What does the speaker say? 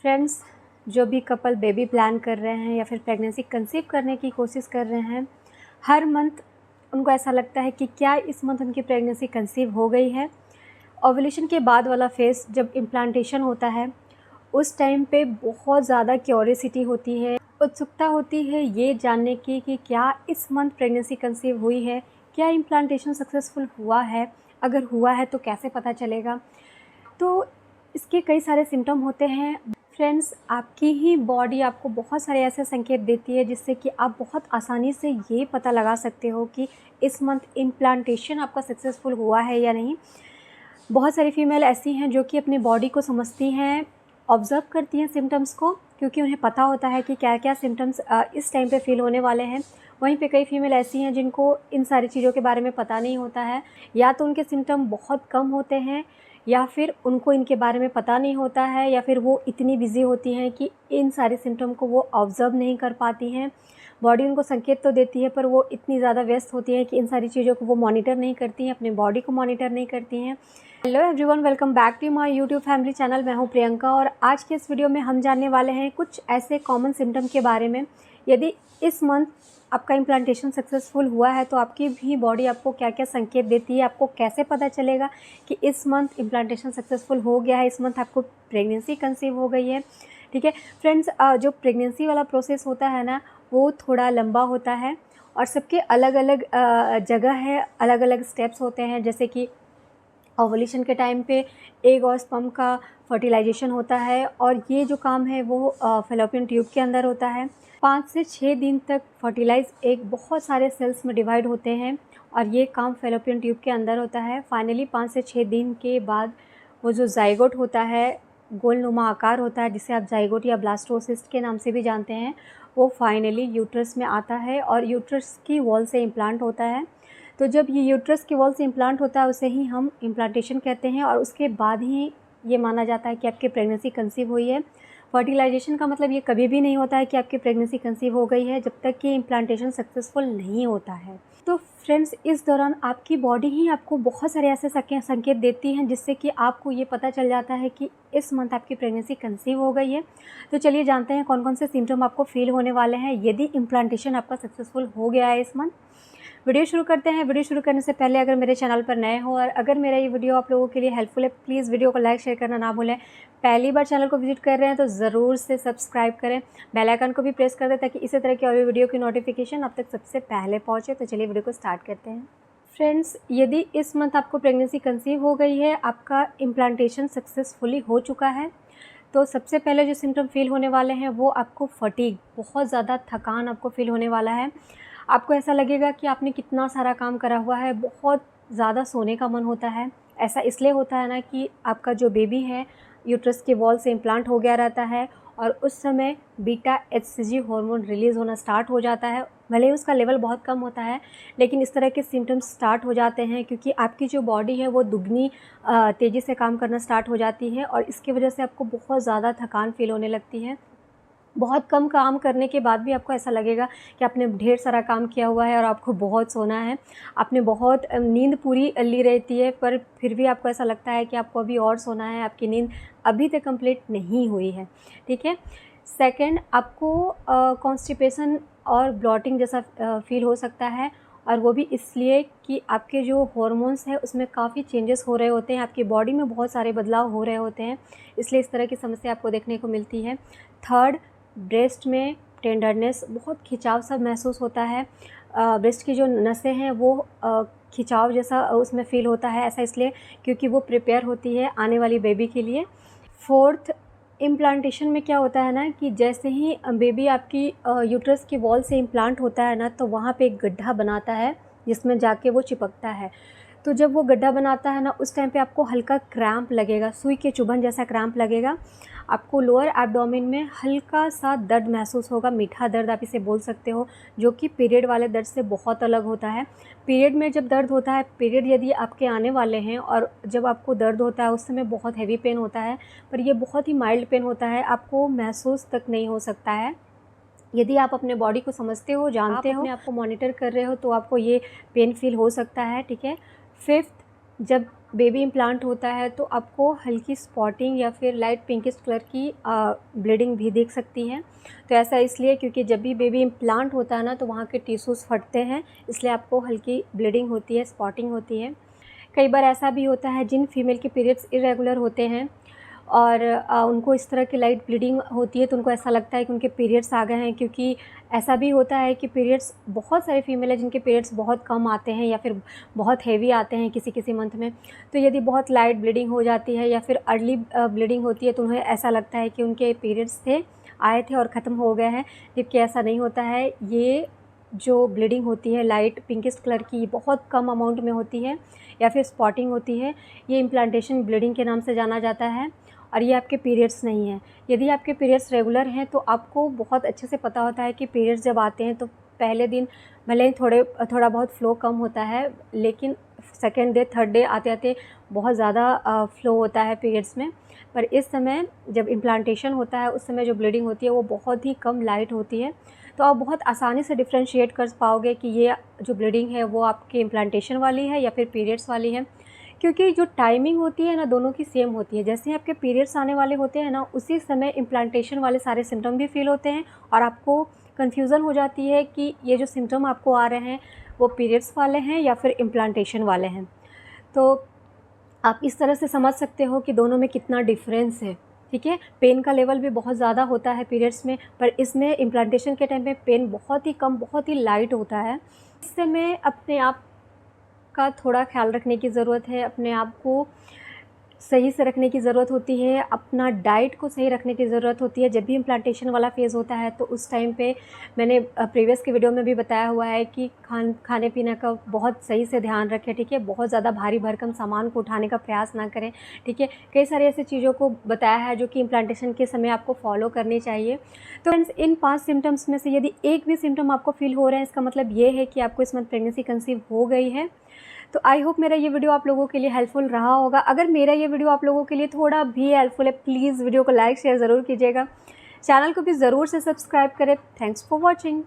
Friends, जो भी couple baby plan कर रहे हैं या फिर प्रेगनेंसी कंसीव करने की कोशिश कर रहे हैं, हर मंथ उनको ऐसा लगता है कि क्या इस मंथ उनकी प्रेगनेंसी कंसीव हो गई है। ओव्यूलेशन के बाद वाला फेज़ जब इम्प्लांटेशन होता है, उस टाइम पे बहुत ज़्यादा क्यूरियोसिटी होती है, उत्सुकता होती है ये जानने की कि क्या इस मंथ प्रेगनेंसी कंसीव हुई है, क्या इम्प्लांटेशन सक्सेसफुल हुआ है, अगर हुआ है तो कैसे पता चलेगा। तो इसके कई सारे सिम्टम होते हैं। फ्रेंड्स, आपकी ही बॉडी आपको बहुत सारे ऐसे संकेत देती है जिससे कि आप बहुत आसानी से ये पता लगा सकते हो कि इस मंथ इम्प्लांटेशन आपका सक्सेसफुल हुआ है या नहीं। बहुत सारी फीमेल ऐसी हैं जो कि अपनी बॉडी को समझती हैं, ऑब्ज़र्व करती हैं सिम्टम्स को, क्योंकि उन्हें पता होता है कि क्या क्या सिम्टम्स इस टाइम पे फ़ील होने वाले हैं। वहीं पे कई फीमेल ऐसी हैं जिनको इन सारी चीज़ों के बारे में पता नहीं होता है, या तो उनके सिम्टम बहुत कम होते हैं या फिर उनको इनके बारे में पता नहीं होता है, या फिर वो इतनी बिज़ी होती हैं कि इन सारे सिम्टम को वो ऑब्ज़र्व नहीं कर पाती हैं। बॉडी उनको संकेत तो देती है पर वो इतनी ज़्यादा व्यस्त होती है कि इन सारी चीज़ों को वो मॉनिटर नहीं करती हैं, अपनी बॉडी को मॉनिटर नहीं करती हैं। Hello everyone, welcome back to my YouTube family channel. मैं हूं प्रियंका और आज के इस वीडियो में हम जानने वाले हैं कुछ ऐसे कॉमन सिम्टम के बारे में। यदि इस मंथ आपका इम्प्लांटेशन सक्सेसफुल हुआ है तो आपकी भी बॉडी आपको क्या क्या संकेत देती है, आपको कैसे पता चलेगा कि इस मंथ इम्प्लांटेशन सक्सेसफुल हो गया है, इस मंथ आपको प्रेगनेंसी कंसीव हो गई है। ठीक है फ्रेंड्स, जो प्रेगनेंसी वाला प्रोसेस होता है ना, वो थोड़ा लंबा होता है और सबके अलग अलग जगह है, अलग अलग स्टेप्स होते हैं। जैसे कि ओवुलेशन के टाइम पे एग और स्पर्म का फर्टिलाइजेशन होता है और ये जो काम है वो फैलोपियन ट्यूब के अंदर होता है। 5 से 6 दिन तक फर्टिलाइज एग बहुत सारे सेल्स में डिवाइड होते हैं और ये काम फैलोपियन ट्यूब के अंदर होता है। फाइनली 5 से 6 दिन के बाद वो जो जाइगोट होता है, गोलनुमा आकार होता है, जिसे आप जाइगोट या ब्लास्टोसिस्ट के नाम से भी जानते हैं, वो फाइनली यूट्रस में आता है और यूट्रस की वॉल से इम्प्लांट होता है। तो जब ये यूट्रस की वॉल से इम्प्लांट होता है उसे ही हम इम्प्लांटेशन कहते हैं और उसके बाद ही ये माना जाता है कि आपकी प्रेगनेंसी कंसीव हुई है। फर्टिलाइजेशन का मतलब ये कभी भी नहीं होता है कि आपकी प्रेगनेंसी कंसीव हो गई है जब तक कि इम्प्लांटेशन सक्सेसफुल नहीं होता है। तो फ्रेंड्स, इस दौरान आपकी बॉडी ही आपको बहुत सारे ऐसे संकेत देती हैं जिससे कि आपको ये पता चल जाता है कि इस मंथ आपकी प्रेगनेंसी कंसीव हो गई है। तो चलिए जानते हैं कौन कौन से सिम्टम आपको फील होने वाले हैं यदि इम्प्लांटेशन आपका सक्सेसफुल हो गया है इस मंथ। वीडियो शुरू करते हैं। वीडियो शुरू करने से पहले अगर मेरे चैनल पर नए हो और अगर मेरा ये वीडियो आप लोगों के लिए हेल्पफुल है, प्लीज़ वीडियो को लाइक शेयर करना ना भूलें। पहली बार चैनल को विजिट कर रहे हैं तो ज़रूर से सब्सक्राइब करें, बेल आइकन को भी प्रेस कर दें ताकि इसी तरह की और भी वीडियो की नोटिफिकेशन आप तक सबसे पहले पहुँचे। तो चलिए वीडियो को स्टार्ट करते हैं। फ्रेंड्स, यदि इस मंथ आपको प्रेगनेंसी कंसीव हो गई है, आपका इम्प्लांटेशन सक्सेसफुली हो चुका है, तो सबसे पहले जो सिम्टम फील होने वाले हैं वो आपको फटीग, बहुत ज़्यादा थकान आपको फील होने वाला है। आपको ऐसा लगेगा कि आपने कितना सारा काम करा हुआ है, बहुत ज़्यादा सोने का मन होता है। ऐसा इसलिए होता है ना कि आपका जो बेबी है यूट्रस के वॉल से इम्प्लांट हो गया रहता है और उस समय बीटा एचसीजी हार्मोन रिलीज़ होना स्टार्ट हो जाता है। भले ही उसका लेवल बहुत कम होता है लेकिन इस तरह के सिम्टम्स स्टार्ट हो जाते हैं क्योंकि आपकी जो बॉडी है वो दुगनी तेज़ी से काम करना स्टार्ट हो जाती है और इसकी वजह से आपको बहुत ज़्यादा थकान फील होने लगती है। बहुत कम काम करने के बाद भी आपको ऐसा लगेगा कि आपने ढेर सारा काम किया हुआ है और आपको बहुत सोना है। आपने बहुत नींद पूरी ली रहती है पर फिर भी आपको ऐसा लगता है कि आपको अभी और सोना है, आपकी नींद अभी तक कंप्लीट नहीं हुई है। ठीक है। सेकंड, आपको कॉन्स्टिपेशन और ब्लॉटिंग जैसा फील हो सकता है और वो भी इसलिए कि आपके जो हॉर्मोन्स हैं उसमें काफ़ी चेंजेस हो रहे होते हैं, आपकी बॉडी में बहुत सारे बदलाव हो रहे होते हैं, इसलिए इस तरह की समस्या आपको देखने को मिलती है। थर्ड, ब्रेस्ट में टेंडरनेस, बहुत खिंचाव सा महसूस होता है। ब्रेस्ट की जो नसें हैं वो खिंचाव जैसा उसमें फ़ील होता है। ऐसा इसलिए क्योंकि वो प्रिपेयर होती है आने वाली बेबी के लिए। फोर्थ, इम्प्लांटेशन में क्या होता है ना कि जैसे ही बेबी आपकी यूट्रस की वॉल से इम्प्लांट होता है ना तो वहाँ पे एक गड्ढा बनाता है जिसमें जाके वो चिपकता है। तो जब वो गड्ढा बनाता है ना उस टाइम पे आपको हल्का क्रैम्प लगेगा, सुई के चुभन जैसा क्रैम्प लगेगा। आपको लोअर एब्डोमेन में हल्का सा दर्द महसूस होगा, मीठा दर्द आप इसे बोल सकते हो, जो कि पीरियड वाले दर्द से बहुत अलग होता है। पीरियड में जब दर्द होता है, पीरियड यदि आपके आने वाले हैं और जब आपको दर्द होता है उस समय बहुत हैवी पेन होता है, पर ये बहुत ही माइल्ड पेन होता है, आपको महसूस तक नहीं हो सकता है। यदि आप अपने बॉडी को समझते हो, जानते हो, अपने आप को मॉनिटर कर रहे हो तो आपको ये पेन फील हो सकता है। ठीक है। फिफ्थ, जब बेबी इम्प्लांट होता है तो आपको हल्की स्पॉटिंग या फिर लाइट पिंकिश कलर की ब्लीडिंग भी दिख सकती है। तो ऐसा इसलिए क्योंकि जब भी बेबी इम्प्लांट होता है ना तो वहाँ के टिश्यूज़ फटते हैं, इसलिए आपको हल्की ब्लीडिंग होती है, स्पॉटिंग होती है। कई बार ऐसा भी होता है जिन फीमेल के पीरियड्स इरेगुलर होते हैं और उनको इस तरह की लाइट ब्लीडिंग होती है तो उनको ऐसा लगता है कि उनके पीरियड्स आ गए हैं, क्योंकि ऐसा भी होता है कि पीरियड्स बहुत सारे फीमेल हैं जिनके पीरियड्स बहुत कम आते हैं या फिर बहुत हेवी आते हैं किसी किसी मंथ में। तो यदि बहुत लाइट ब्लीडिंग हो जाती है या फिर अर्ली ब्लीडिंग होती है तो उन्हें ऐसा लगता है कि उनके पीरियड्स आए थे और ख़त्म हो गए हैं, जबकि ऐसा नहीं होता है। ये जो ब्लीडिंग होती है लाइट पिंकिश कलर की, बहुत कम अमाउंट में होती है या फिर स्पॉटिंग होती है। ये इम्प्लांटेशन ब्लीडिंग के नाम से जाना जाता है और ये आपके पीरियड्स नहीं हैं। यदि आपके पीरियड्स रेगुलर हैं तो आपको बहुत अच्छे से पता होता है कि पीरियड्स जब आते हैं तो पहले दिन भले ही थोड़ा बहुत फ़्लो कम होता है, लेकिन सेकेंड डे थर्ड डे आते आते बहुत ज़्यादा फ़्लो होता है पीरियड्स में। पर इस समय जब इम्प्लांटेशन होता है उस समय जो ब्लीडिंग होती है वो बहुत ही कम लाइट होती है। तो आप बहुत आसानी से डिफ्रेंशिएट कर पाओगे कि ये जो ब्लीडिंग है वो आपके इम्प्लांटेशन वाली है या फिर पीरियड्स वाली है, क्योंकि जो टाइमिंग होती है ना दोनों की सेम होती है। जैसे ही आपके पीरियड्स आने वाले होते हैं ना उसी समय इम्प्लांटेशन वाले सारे सिम्टम भी फील होते हैं और आपको कन्फ्यूज़न हो जाती है कि ये जो सिम्टम आपको आ रहे हैं वो पीरियड्स वाले हैं या फिर इम्प्लांटेशन वाले हैं। तो आप इस तरह से समझ सकते हो कि दोनों में कितना डिफरेंस है। ठीक है, पेन का लेवल भी बहुत ज़्यादा होता है पीरियड्स में, पर इसमें इम्प्लांटेशन के टाइम पे पेन बहुत ही कम, बहुत ही लाइट होता है। इस समय अपने आप का थोड़ा ख्याल रखने की ज़रूरत है, अपने आप को सही से रखने की ज़रूरत होती है, अपना डाइट को सही रखने की ज़रूरत होती है। जब भी इम्प्लांटेशन वाला फ़ेज़ होता है तो उस टाइम पे मैंने प्रीवियस की वीडियो में भी बताया हुआ है कि खाने पीने का बहुत सही से ध्यान रखें। ठीक है, बहुत ज़्यादा भारी भरकम सामान को उठाने का प्रयास ना करें। ठीक है, कई सारी ऐसी चीज़ों को बताया है जो कि इम्प्लांटेशन के समय आपको फॉलो करनी चाहिए। तो फ्रेंड्स, इन 5 सिम्टम्स में से यदि एक भी सिम्टम आपको फील हो रहा है, इसका मतलब ये है कि आपको इस मंथ प्रेगनेंसी कंसीव हो गई है। तो आई होप मेरा ये वीडियो आप लोगों के लिए हेल्पफुल रहा होगा। अगर मेरा ये वीडियो आप लोगों के लिए थोड़ा भी हेल्पफुल है, प्लीज़ वीडियो को लाइक शेयर ज़रूर कीजिएगा। चैनल को भी ज़रूर से सब्सक्राइब करें। Thanks for watching.